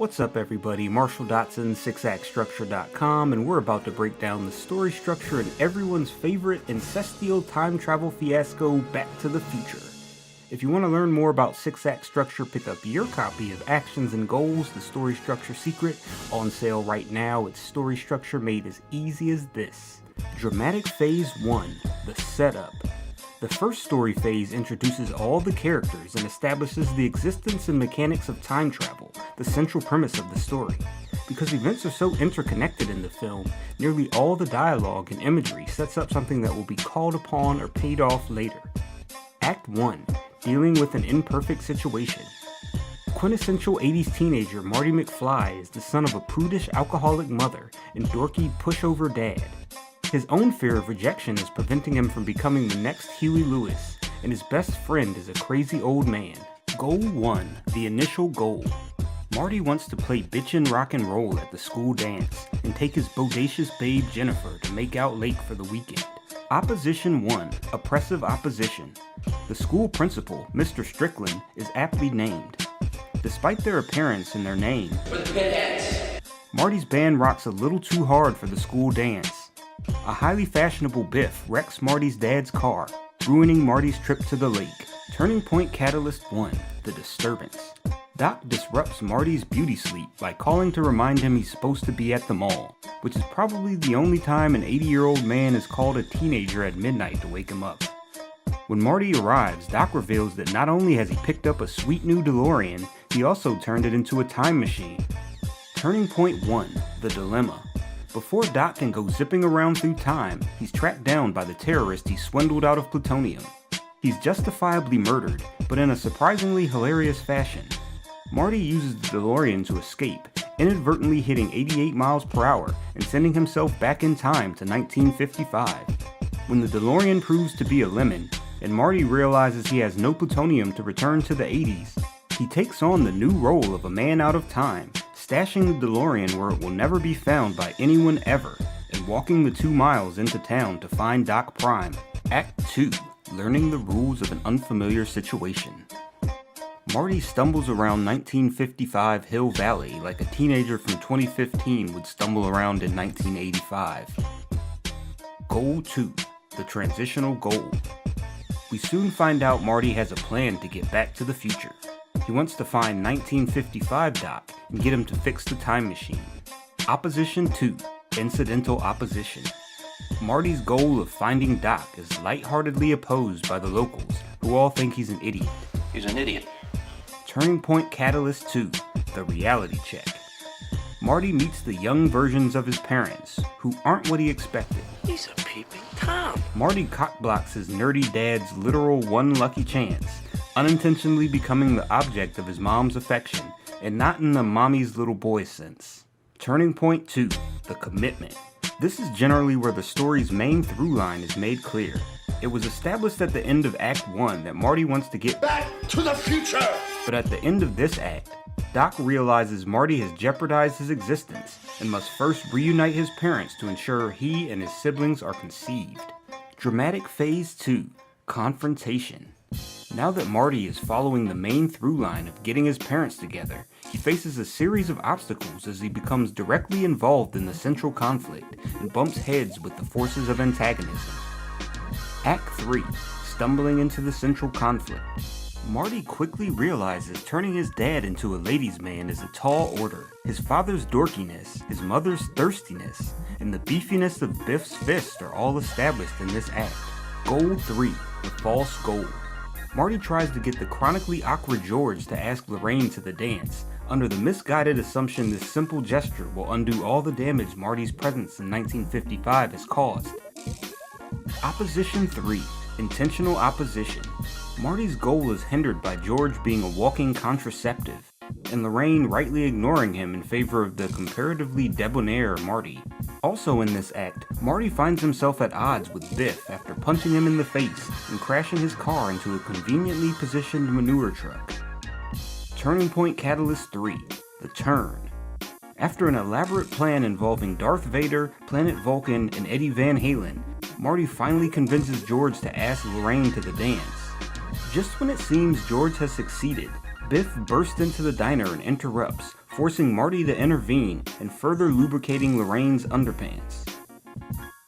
What's up everybody, Marshall Dotson, 6actstructure.com, and we're about to break down the story structure in everyone's favorite incestial time travel fiasco, Back to the Future. If you want to learn more about 6-Act Structure, pick up your copy of Actions and Goals, the Story Structure Secret, on sale right now. It's story structure made as easy as this. Dramatic Phase 1, the setup. The first story phase introduces all the characters and establishes the existence and mechanics of time travel, the central premise of the story. Because events are so interconnected in the film, nearly all the dialogue and imagery sets up something that will be called upon or paid off later. Act 1, dealing with an imperfect situation. Quintessential 80s teenager Marty McFly is the son of a prudish alcoholic mother and dorky pushover dad. His own fear of rejection is preventing him from becoming the next Huey Lewis, and his best friend is a crazy old man. Goal 1, the initial goal. Marty wants to play bitchin' rock and roll at the school dance, and take his bodacious babe Jennifer to make out late for the weekend. Opposition 1, Oppressive Opposition. The school principal, Mr. Strickland, is aptly named. Despite their appearance and their name, Marty's band rocks a little too hard for the school dance. A highly fashionable Biff wrecks Marty's dad's car, ruining Marty's trip to the lake. Turning Point Catalyst 1, the Disturbance. Doc disrupts Marty's beauty sleep by calling to remind him he's supposed to be at the mall, which is probably the only time an 80-year-old man has called a teenager at midnight to wake him up. When Marty arrives, Doc reveals that not only has he picked up a sweet new DeLorean, he also turned it into a time machine. Turning Point 1, the Dilemma. Before Doc can go zipping around through time, he's tracked down by the terrorist he swindled out of plutonium. He's justifiably murdered, but in a surprisingly hilarious fashion. Marty uses the DeLorean to escape, inadvertently hitting 88 miles per hour and sending himself back in time to 1955. When the DeLorean proves to be a lemon, and Marty realizes he has no plutonium to return to the 80s, he takes on the new role of a man out of time, stashing the DeLorean where it will never be found by anyone ever, and walking the 2 miles into town to find Doc Prime. Act 2, learning the rules of an unfamiliar situation. Marty stumbles around 1955 Hill Valley like a teenager from 2015 would stumble around in 1985. Goal 2, the transitional goal. We soon find out Marty has a plan to get back to the future. He wants to find 1955 Doc and get him to fix the time machine. Opposition 2, Incidental Opposition. Marty's goal of finding Doc is lightheartedly opposed by the locals, who all think he's an idiot. He's an idiot. Turning Point Catalyst 2, the reality check. Marty meets the young versions of his parents, who aren't what he expected. He's a peeping Tom. Marty cockblocks his nerdy dad's literal one lucky chance, unintentionally becoming the object of his mom's affection, and not in the mommy's little boy sense. Turning Point 2, the commitment. This is generally where the story's main through line is made clear. It was established at the end of Act 1 that Marty wants to get back to the future! But at the end of this act, Doc realizes Marty has jeopardized his existence and must first reunite his parents to ensure he and his siblings are conceived. Dramatic Phase 2, Confrontation. Now that Marty is following the main through line of getting his parents together, he faces a series of obstacles as he becomes directly involved in the central conflict and bumps heads with the forces of antagonism. Act 3, Stumbling into the central conflict. Marty quickly realizes turning his dad into a ladies' man is a tall order. His father's dorkiness, his mother's thirstiness, and the beefiness of Biff's fist are all established in this act. Goal 3, the false goal. Marty tries to get the chronically awkward George to ask Lorraine to the dance, under the misguided assumption this simple gesture will undo all the damage Marty's presence in 1955 has caused. Opposition 3, Intentional Opposition. Marty's goal is hindered by George being a walking contraceptive, and Lorraine rightly ignoring him in favor of the comparatively debonair Marty. Also in this act, Marty finds himself at odds with Biff after punching him in the face and crashing his car into a conveniently positioned manure truck. Turning Point Catalyst 3, the Turn. After an elaborate plan involving Darth Vader, Planet Vulcan, and Eddie Van Halen, Marty finally convinces George to ask Lorraine to the dance. Just when it seems George has succeeded, Biff bursts into the diner and interrupts, forcing Marty to intervene and further lubricating Lorraine's underpants.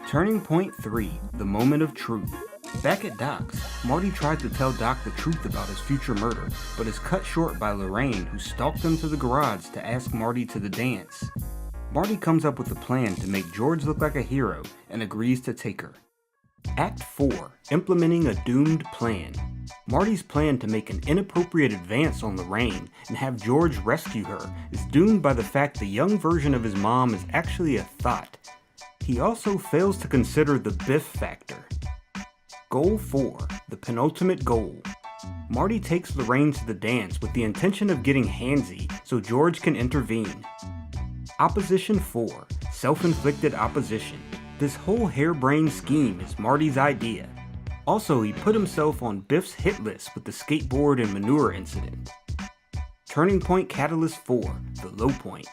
Turning point 3, the moment of truth. Back at Doc's, Marty tries to tell Doc the truth about his future murder, but is cut short by Lorraine, who stalked him to the garage to ask Marty to the dance. Marty comes up with a plan to make George look like a hero and agrees to take her. Act 4, implementing a doomed plan. Marty's plan to make an inappropriate advance on Lorraine and have George rescue her is doomed by the fact the young version of his mom is actually a thought. He also fails to consider the Biff factor. Goal 4, the penultimate goal. Marty takes Lorraine to the dance with the intention of getting handsy so George can intervene. Opposition 4, self-inflicted opposition. This whole harebrained scheme is Marty's idea. Also, he put himself on Biff's hit list with the skateboard and manure incident. Turning point catalyst 4, the low point.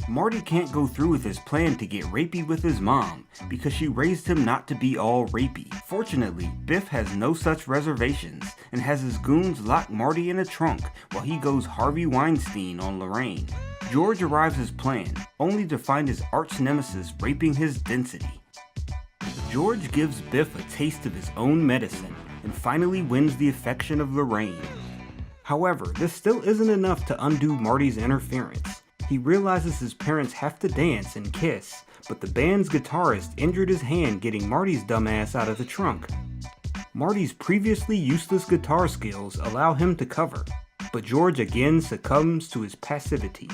Marty can't go through with his plan to get rapey with his mom because she raised him not to be all rapey. Fortunately, Biff has no such reservations and has his goons lock Marty in a trunk while he goes Harvey Weinstein on Lorraine. George arrives as planned, only to find his arch nemesis raping his density. George gives Biff a taste of his own medicine and finally wins the affection of Lorraine. However, this still isn't enough to undo Marty's interference. He realizes his parents have to dance and kiss, but the band's guitarist injured his hand getting Marty's dumbass out of the trunk. Marty's previously useless guitar skills allow him to cover, but George again succumbs to his passivity.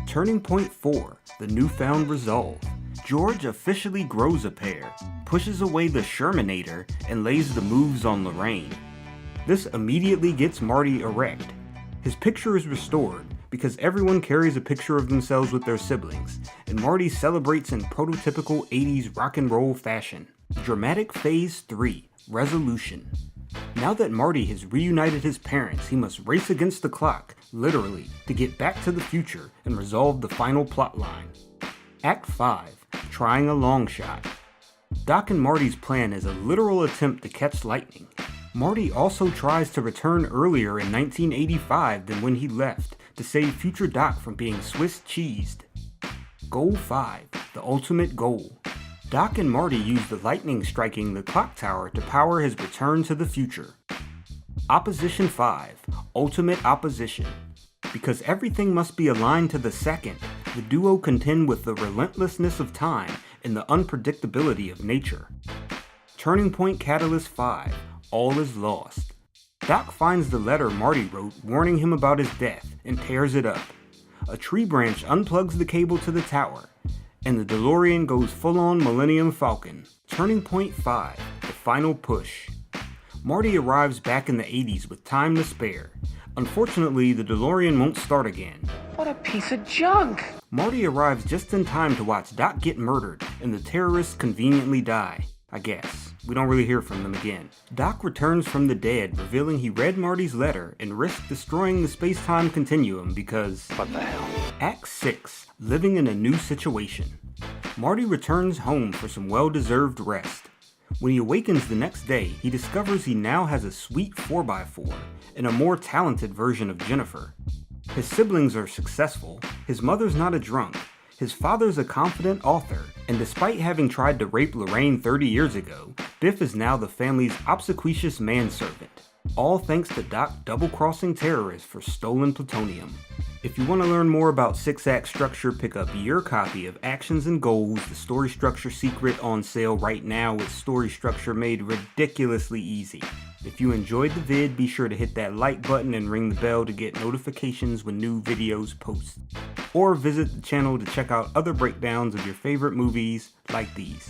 Turning point 4, the newfound resolve. George officially grows a pair, pushes away the Shermanator, and lays the moves on Lorraine. This immediately gets Marty erect. His picture is restored because everyone carries a picture of themselves with their siblings, and Marty celebrates in prototypical 80s rock and roll fashion. Dramatic Phase 3, Resolution. Now that Marty has reunited his parents, he must race against the clock, literally, to get back to the future and resolve the final plotline. Act 5, Trying a Longshot. Doc and Marty's plan is a literal attempt to catch lightning. Marty also tries to return earlier in 1985 than when he left, to save future Doc from being Swiss cheesed. Goal 5, the ultimate goal. Doc and Marty use the lightning striking the clock tower to power his return to the future. Opposition 5, ultimate opposition. Because everything must be aligned to the second, the duo contend with the relentlessness of time and the unpredictability of nature. Turning point catalyst 5, all is lost. Doc finds the letter Marty wrote warning him about his death and tears it up. A tree branch unplugs the cable to the tower, and the DeLorean goes full-on Millennium Falcon. Turning point 5, the final push. Marty arrives back in the 80s with time to spare. Unfortunately, the DeLorean won't start again. What a piece of junk! Marty arrives just in time to watch Doc get murdered and the terrorists conveniently die, I guess. We don't really hear from them again. Doc returns from the dead, revealing he read Marty's letter and risked destroying the space-time continuum because... What the hell? Act 6, Living in a New Situation. Marty returns home for some well-deserved rest. When he awakens the next day, he discovers he now has a sweet 4x4 and a more talented version of Jennifer. His siblings are successful, his mother's not a drunk, his father's a confident author, and despite having tried to rape Lorraine 30 years ago, Biff is now the family's obsequious manservant. All thanks to Doc double-crossing terrorists for stolen plutonium. If you want to learn more about 6-act structure, pick up your copy of Actions and Goals, the Story Structure Secret, on sale right now with story structure made ridiculously easy. If you enjoyed the vid, be sure to hit that like button and ring the bell to get notifications when new videos post. Or visit the channel to check out other breakdowns of your favorite movies like these.